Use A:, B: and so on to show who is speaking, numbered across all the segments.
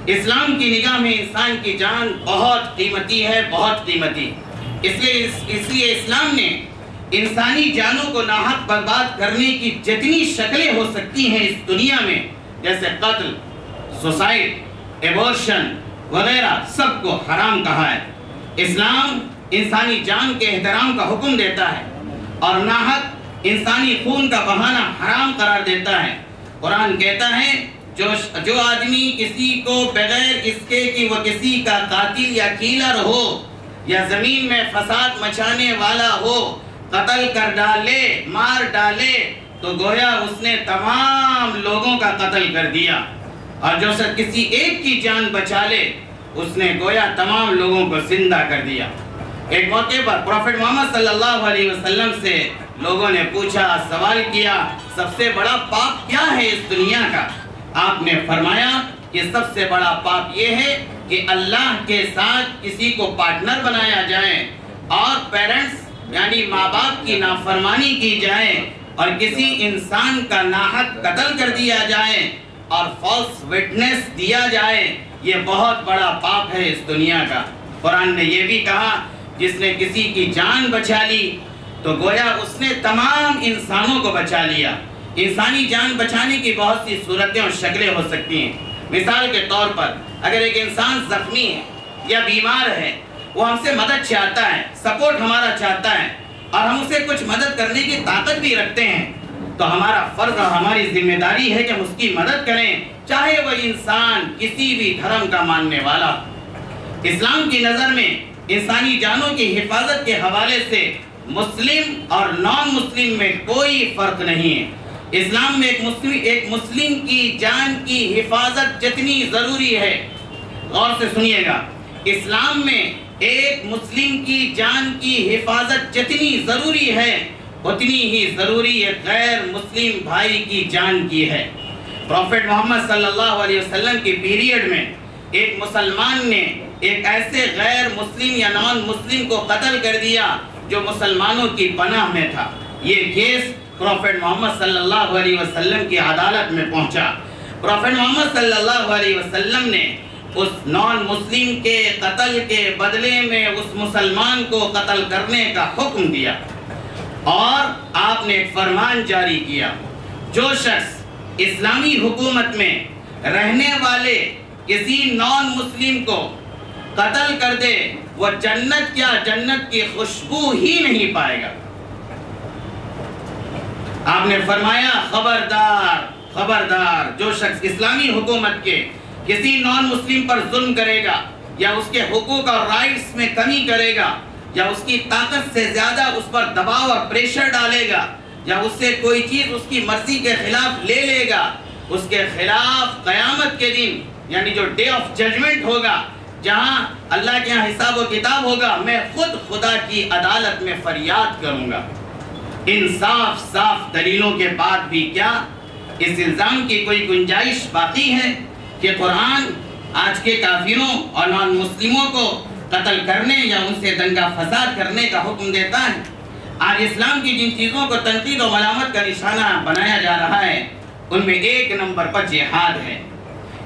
A: اسلام کی نگاہ میں انسان کی جان بہت قیمتی ہے، بہت قیمتی۔ اس لیے اسلام نے انسانی جانوں کو ناحق برباد کرنے کی جتنی شکلیں ہو سکتی ہیں اس دنیا میں، جیسے قتل، سوسائڈ، ایبورشن وغیرہ، سب کو حرام کہا ہے۔ اسلام انسانی جان کے احترام کا حکم دیتا ہے اور ناحق انسانی خون کا بہانا حرام قرار دیتا ہے۔ قرآن کہتا ہے جو آدمی کسی کو بغیر اس کے کہ وہ کسی کا قاتل یا کیلر ہو یا زمین میں فساد مچانے والا ہو، قتل کر ڈالے، مار ڈالے، تو گویا اس نے تمام لوگوں کا قتل کر دیا، اور جو کسی ایک کی جان بچا لے اس نے گویا تمام لوگوں کو زندہ کر دیا۔ ایک موقع پر پروفیٹ محمد صلی اللہ علیہ وسلم سے لوگوں نے پوچھا، سوال کیا، سب سے بڑا پاپ کیا ہے اس دنیا کا؟ آپ نے فرمایا کہ سب سے بڑا پاپ یہ ہے کہ اللہ کے ساتھ کسی کو پارٹنر بنایا جائے، اور پیرنٹس یعنی ماں باپ کی نافرمانی کی جائے، اور کسی انسان کا ناحق قتل کر دیا جائے، اور فالس وٹنس دیا جائے۔ یہ بہت بڑا پاپ ہے اس دنیا کا۔ قرآن نے یہ بھی کہا، جس نے کسی کی جان بچا لی تو گویا اس نے تمام انسانوں کو بچا لیا۔ انسانی جان بچانے کی بہت سی صورتیں اور شکلیں ہو سکتی ہیں۔ مثال کے طور پر اگر ایک انسان زخمی ہے یا بیمار ہے، وہ ہم سے مدد چاہتا ہے، سپورٹ ہمارا چاہتا ہے، اور ہم اسے کچھ مدد کرنے کی طاقت بھی رکھتے ہیں، تو ہمارا فرض اور ہماری ذمہ داری ہے کہ ہم اس کی مدد کریں، چاہے وہ انسان کسی بھی دھرم کا ماننے والا ہو۔ اسلام کی نظر میں انسانی جانوں کی حفاظت کے حوالے سے مسلم اور نان مسلم میں کوئی فرق نہیں ہے۔ اسلام میں ایک مسلم کی جان کی حفاظت جتنی ضروری ہے، غور سے سنیے گا، اسلام میں ایک مسلم کی جان کی حفاظت جتنی ضروری ہے اتنی ہی ضروری ایک غیر مسلم بھائی کی جان کی ہے۔ پروفیٹ محمد صلی اللہ علیہ وسلم کی پیریڈ میں ایک مسلمان نے ایک ایسے غیر مسلم یا نان مسلم کو قتل کر دیا جو مسلمانوں کی پناہ میں تھا۔ یہ کیس پروفیٹ محمد صلی اللہ علیہ وسلم کی عدالت میں پہنچا۔ پروفیٹ محمد صلی اللہ علیہ وسلم نے اس نان مسلم کے قتل کے بدلے میں اس مسلمان کو قتل کرنے کا حکم دیا، اور آپ نے ایک فرمان جاری کیا، جو شخص اسلامی حکومت میں رہنے والے کسی نان مسلم کو قتل کر دے وہ جنت کیا، جنت کی خوشبو ہی نہیں پائے گا۔ آپ نے فرمایا خبردار خبردار، جو شخص اسلامی حکومت کے کسی نان مسلم پر ظلم کرے گا، یا اس کے حقوق اور رائٹس میں کمی کرے گا، یا اس کی طاقت سے زیادہ اس پر دباؤ اور پریشر ڈالے گا، یا اس سے کوئی چیز اس کی مرضی کے خلاف لے لے گا، اس کے خلاف قیامت کے دن یعنی جو ڈے آف ججمنٹ ہوگا، جہاں اللہ کے یہاں حساب و کتاب ہوگا، میں خود خدا کی عدالت میں فریاد کروں گا۔ ان صاف دلیلوں کے بعد بھی کیا اس الزام کی کوئی گنجائش باقی ہے کہ قرآن آج کے کافروں اور نان مسلموں کو قتل کرنے یا ان سے دنگا فساد کرنے کا حکم دیتا ہے؟ آج اسلام کی جن چیزوں کو تنقید و ملامت کا نشانہ بنایا جا رہا ہے، ان میں ایک نمبر پر جہاد ہے۔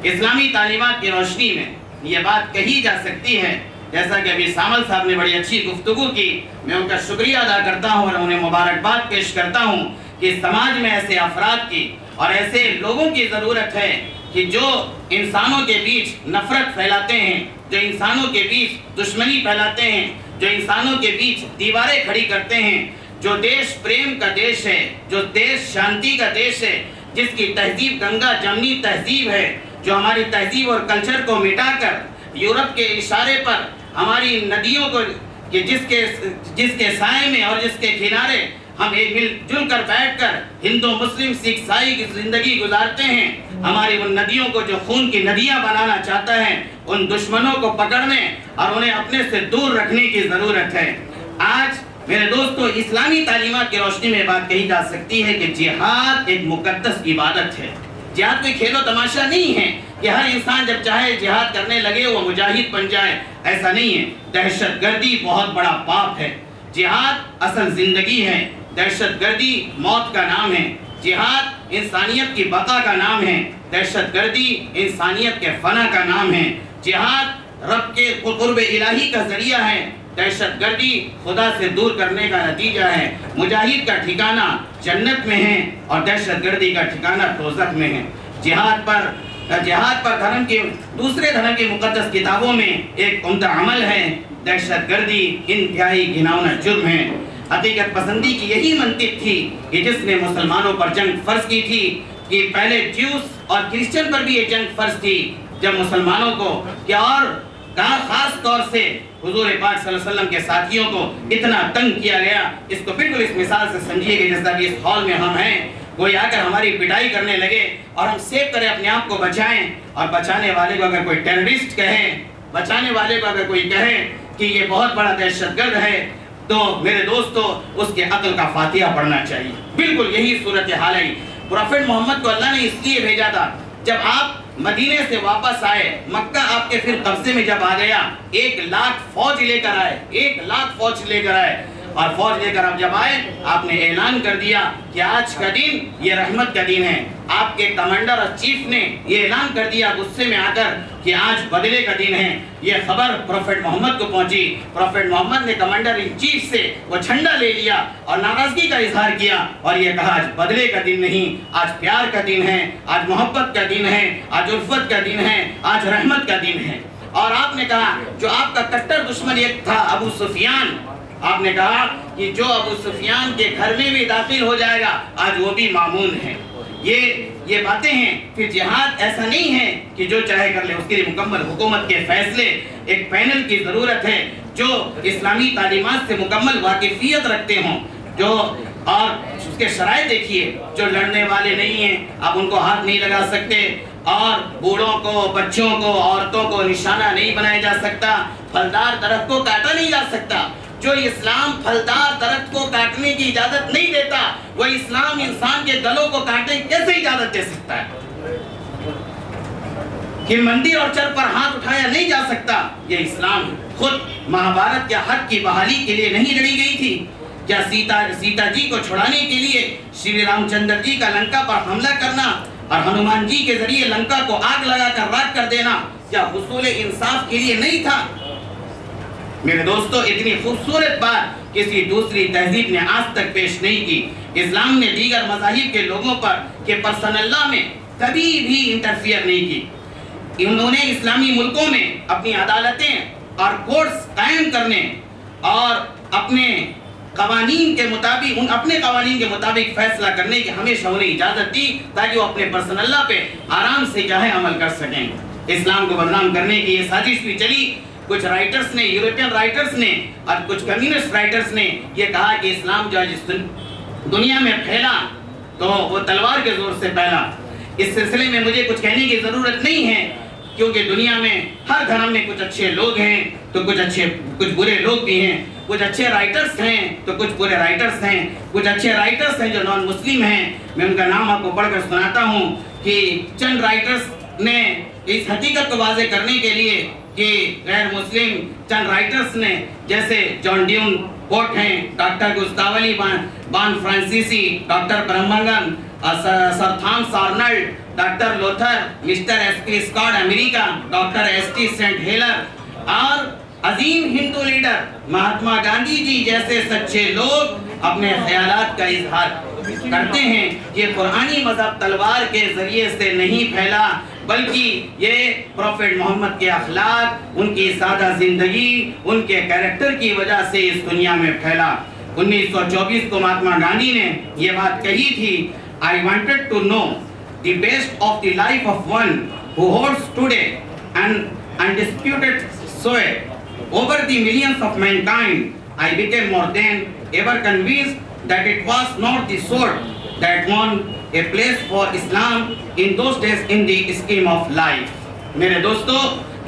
A: اسلامی تعلیمات کی روشنی میں یہ بات کہی جا سکتی ہے، جیسا کہ ابھی سامل صاحب نے بڑی اچھی گفتگو کی، میں ان کا شکریہ ادا کرتا ہوں اور انہیں مبارکباد پیش کرتا ہوں کہ سماج میں ایسے افراد کی اور ایسے لوگوں کی ضرورت ہے کہ جو انسانوں کے بیچ نفرت پھیلاتے ہیں، جو انسانوں کے بیچ دشمنی پھیلاتے ہیں، جو انسانوں کے بیچ دیواریں کھڑی کرتے ہیں، جو دیش پریم کا دیش ہے، جو دیش شانتی کا دیش ہے، جس کی تہذیب گنگا جمنی تہذیب ہے، جو ہماری تہذیب اور کلچر کو مٹا کر یورپ کے اشارے پر ہماری ندیوں کو کہ جس کے سائے میں اور جس کے کنارے ہم ایک مل جل کر بیٹھ کر ہندو مسلم سکھ عیسائی کی زندگی گزارتے ہیں، ہماری ان ندیوں کو جو خون کی ندیاں بنانا چاہتا ہے، ان دشمنوں کو پکڑنے اور انہیں اپنے سے دور رکھنے کی ضرورت ہے۔ آج میرے دوستو، اسلامی تعلیمات کی روشنی میں بات کہی جا سکتی ہے کہ جہاد ایک مقدس عبادت ہے۔ جہاد کوئی کھیل و تماشا نہیں ہے کہ ہر انسان جب چاہے جہاد کرنے لگے وہ مجاہد بن جائے، ایسا نہیں ہے۔ دہشت گردی بہت بڑا پاپ ہے، جہاد اصل زندگی ہے، دہشت گردی موت کا نام ہے، جہاد انسانیت کی بقا کا نام ہے۔ دہشت گردی انسانیت کے فنا کا نام ہے، جہاد رب کے قرب الہی کا ذریعہ ہے، دہشت گردی خدا سے دور کرنے کا نتیجہ ہے۔ مجاہد کا ٹھکانہ جنت میں ہے اور دہشت گردی کا ٹھکانہ دوزخ میں ہے۔ جہاد پر دوسرے دھرم کی مقدس کتابوں میں ایک عمدہ عمل ہے، دہشت گردی انتہائی گھناؤنا جرم ہے۔ حقیقت پسندی کی یہی منطق تھی کہ جس نے مسلمانوں پر جنگ فرض کی تھی، کہ پہلے جیوس اور کرسچن پر بھی یہ جنگ فرض تھی، جب مسلمانوں کو اور خاص طور سے حضور پاک صلی اللہ علیہ وسلم کے ساتھیوں کو اتنا تنگ کیا گیا۔ اس کو بالکل اس مثال سے سمجھیے کہ جیسا کہ اس ہال میں ہم ہیں، کوئی آ کر ہماری پٹائی کرنے لگے اور ہم سیو کریں، اپنے آپ کو بچائیں، اور بچانے والے کو اگر کوئی ٹیررسٹ کہے، بچانے والے کو اگر کوئی کہے کہ یہ بہت بڑا دہشت گرد ہے، تو میرے دوستو اس کے عقل کا فاتحہ پڑھنا چاہیے۔ بالکل یہی صورتحال ہے۔ پروفیٹ محمد کو اللہ نے اس لیے بھیجا تھا، جب آپ مدینے سے واپس آئے، مکہ آپ کے پھر قبضے میں جب آ گیا، 1,00,000 فوج لے کر آئے، 1,00,000 فوج لے کر آئے، اور فوج لے کر اب جب آئے، آپ نے اعلان کر دیا کہ آج کا دن یہ رحمت کا دن ہے۔ آپ کے کمانڈر اور چیف نے یہ اعلان کر دیا غصے میں آ کر کہ آج بدلے کا دن ہے۔ یہ خبر پروفیٹ محمد کو پہنچی، پروفیٹ محمد نے کمانڈر ان چیف سے وہ جھنڈا لے لیا اور ناراضگی کا اظہار کیا اور یہ کہا آج بدلے کا دن نہیں، آج پیار کا دن ہے، آج محبت کا دن ہے، آج الفت کا دن ہے، آج رحمت کا دن ہے۔ اور آپ نے کہا جو آپ کا کٹر دشمن ایک تھا ابو سفیان، آپ نے کہا کہ جو ابو سفیان کے گھر میں بھی داخل ہو جائے گا آج وہ بھی مامون ہے۔ یہ باتیں ہیں۔ پھر جہاد ایسا نہیں ہے کہ جو چاہے کر لے، اس کے لیے مکمل حکومت کے فیصلے، ایک پینل کی ضرورت ہے جو اسلامی تعلیمات سے مکمل واقفیت رکھتے ہوں، اور اس کے شرائط دیکھیے، جو لڑنے والے نہیں ہیں آپ ان کو ہاتھ نہیں لگا سکتے، اور بوڑھوں کو، بچوں کو، عورتوں کو نشانہ نہیں بنایا جا سکتا، پھلدار درخت کو کاٹا نہیں جا سکتا۔ جو اسلام پھلدار درخت کو کاٹنے کی اجازت نہیں دیتا، وہ اسلام انسان کے گلوں کو کاٹنے کی کیسے اجازت دے سکتا ہے؟ کہ مندر اور چر پر ہاتھ اٹھایا نہیں جا سکتا، یہ اسلام خود مہابھارت کیا حق کی بحالی کے لیے نہیں لڑی گئی تھی؟ کیا سیتا جی کو چھڑانے کے لیے شری رام چندر جی کا لنکا پر حملہ کرنا اور ہنومان جی کے ذریعے لنکا کو آگ لگا کر راکھ کر دینا کیا حصول انصاف کے لیے نہیں تھا؟ میرے دوستو، اتنی خوبصورت بات کسی دوسری تہذیب نے آج تک پیش نہیں کی۔ اسلام نے دیگر مذاہب کے لوگوں پر کہ پرسن اللہ میں کبھی بھی انٹرفیئر نہیں کی۔ انہوں نے اسلامی ملکوں میں اپنی عدالتیں اور کورٹس قائم کرنے اور اپنے قوانین کے مطابق فیصلہ کرنے کی ہمیشہ انہیں اجازت دی، تاکہ وہ اپنے پرسن اللہ پہ آرام سے چاہے عمل کر سکیں۔ اسلام کو بدنام کرنے کی یہ سازش بھی چلی۔ کچھ رائٹرز نے، یورپین رائٹرز نے اور کچھ کمیونسٹ رائٹرز نے یہ کہا کہ اسلام جو جس دنیا میں پھیلا تو وہ تلوار کے زور سے پھیلا۔ اس سلسلے میں مجھے کچھ کہنے کی ضرورت نہیں ہے، کیونکہ دنیا میں ہر دھرم میں کچھ اچھے لوگ ہیں تو کچھ برے لوگ بھی ہیں، کچھ اچھے رائٹرز ہیں تو کچھ برے رائٹرز ہیں، کچھ اچھے رائٹرز ہیں جو نان مسلم ہیں۔ میں ان کا نام آپ کو پڑھ کر سناتا ہوں کہ چند رائٹرز نے اس حقیقت کو واضح کرنے کے لیے کہ غیر مسلم چند رائٹرز نے، جیسے جان ڈیون پورٹ ہیں، ڈاکٹر گستاولی بان فرانسیسی، ڈاکٹر برہمنگن، sir Thomas Arnold, doctor Luther, mister S P Scott امریکہ، doctor S T Saint Hilaire اور عظیم ہندو لیڈر مہاتما گاندھی جی جیسے سچے لوگ اپنے خیالات کا اظہار کرتے ہیں کہ قرآنی مذہب تلوار کے ذریعے سے نہیں پھیلا، بلکہ یہ پروفیٹ محمد کے اخلاق، ان کی سادہ زندگی، ان کے کیریکٹر کی وجہ سے اس دنیا میں پھیلا۔ 1924 کو مہاتما گاندھی نے یہ بات کہی تھی، I wanted to know the best of the life of one who holds today an undisputed sway over the millions of mankind. I became more than ever convinced that it was not the sword that won a place for Islam in those days in the scheme of life. میرے دوستو،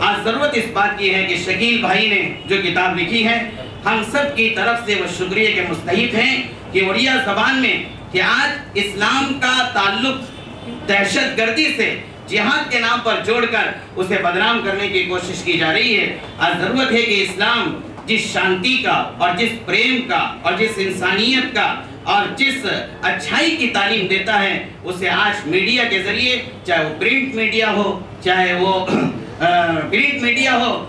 A: آج ضرورت اس بات کی ہے کہ شکیل بھائی نے جو کتاب لکھی ہے، ہم سب کی طرف سے وہ شکریہ کے مستحق ہیں کہ اڑیا زبان میں کہ آج اسلام کا تعلق دہشت گردی سے جہاد کے نام پر جوڑ کر اسے بدنام کرنے کی کوشش کی جا رہی ہے۔ آج ضرورت ہے کہ اسلام جس شانتی کا اور جس پریم کا اور جس انسانیت کا اور جس اچھائی کی تعلیم دیتا ہے اسے آج میڈیا کے ذریعے، چاہے وہ پرنٹ میڈیا ہو، چاہے وہ پرنٹ میڈیا ہو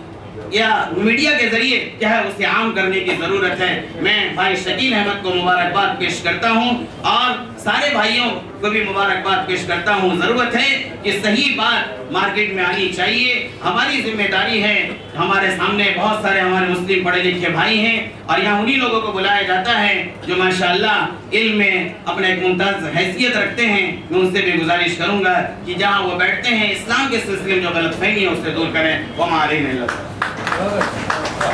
A: یا میڈیا کے ذریعے کیا ہے اسے عام کرنے کی ضرورت ہے۔ میں بھائی شکیل احمد کو مبارکباد پیش کرتا ہوں اور سارے بھائیوں کو بھی مبارکباد پیش کرتا ہوں۔ ضرورت ہے کہ صحیح بات مارکیٹ میں آنی چاہیے، ہماری ذمہ داری ہے۔ ہمارے سامنے بہت سارے ہمارے مسلم پڑھے لکھے بھائی ہیں اور یہاں انہی لوگوں کو بلایا جاتا ہے جو ماشاءاللہ علم میں اپنا ایک ممتاز حیثیت رکھتے ہیں۔ میں ان سے بھی گزارش کروں گا کہ جہاں وہ بیٹھتے ہیں اسلام کے سلسلے میں جو غلط فہمی ہے اسے دور کریں۔ وما علینا الا البلاغ۔